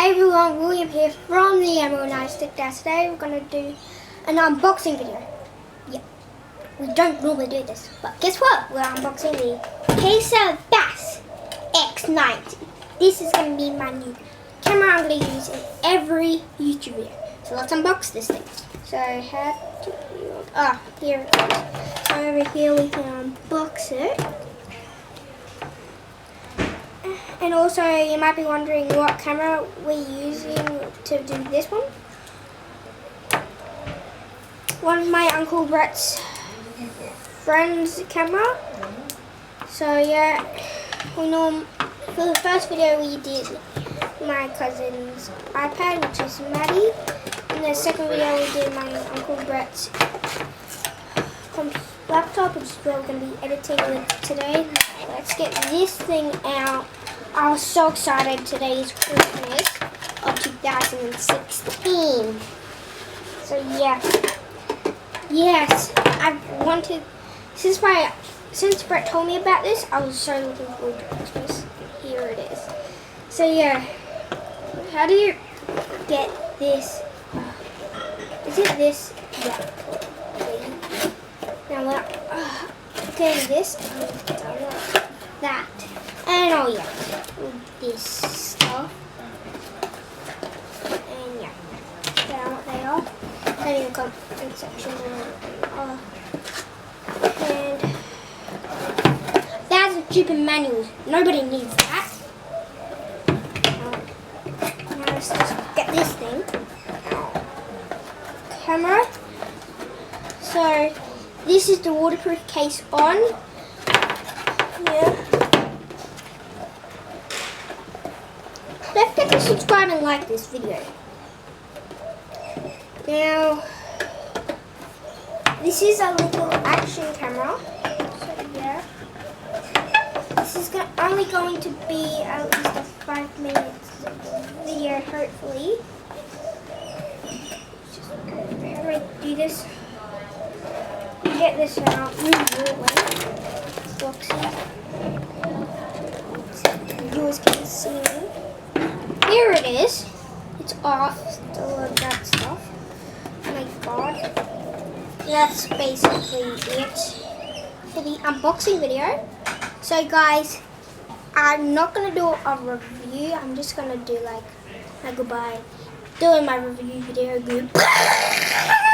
Hey everyone, William here from the Emerald Night Stick Dash. Today we're going to do an unboxing video. Yeah, we don't normally do this, but guess what? We're unboxing the KAISER BAAS X90. This is going to be my new camera I'm going to use in every YouTube video. So let's unbox this thing. So how to here it goes. So over here we can unbox it. And also, you might be wondering what camera we're using to do this one. One of my Uncle Brett's friend's camera. So yeah, for the first video we did my cousin's iPad, which is Maddie. And the second video we did my Uncle Brett's laptop, which is where we're going to be editing with today. Let's get this thing out. I was so excited. Today is Christmas of 2016. So yeah. Yes, I wanted, since Brett told me about this, I was so looking forward to Christmas. Here it is. So yeah, how do you get this? Is it this? Yeah. Now we're getting this, that, and oh yeah, this stuff, and yeah, that's what they are. Don't even come in sections and that's a stupid manual. Nobody needs that. Now let's just get this thing. Camera. So this is the waterproof case on. Yeah. Don't forget to subscribe and like this video. Now, this is a little action camera. So yeah, this is only going to be at least a 5 minutes video, hopefully. How do I do this? Get this out. Viewers can see me. Here it is. It's off. Still of that stuff. Oh my god. That's basically it for the unboxing video. So guys, I'm not gonna do a review. I'm just gonna do like my goodbye. Doing my review video. Goodbye.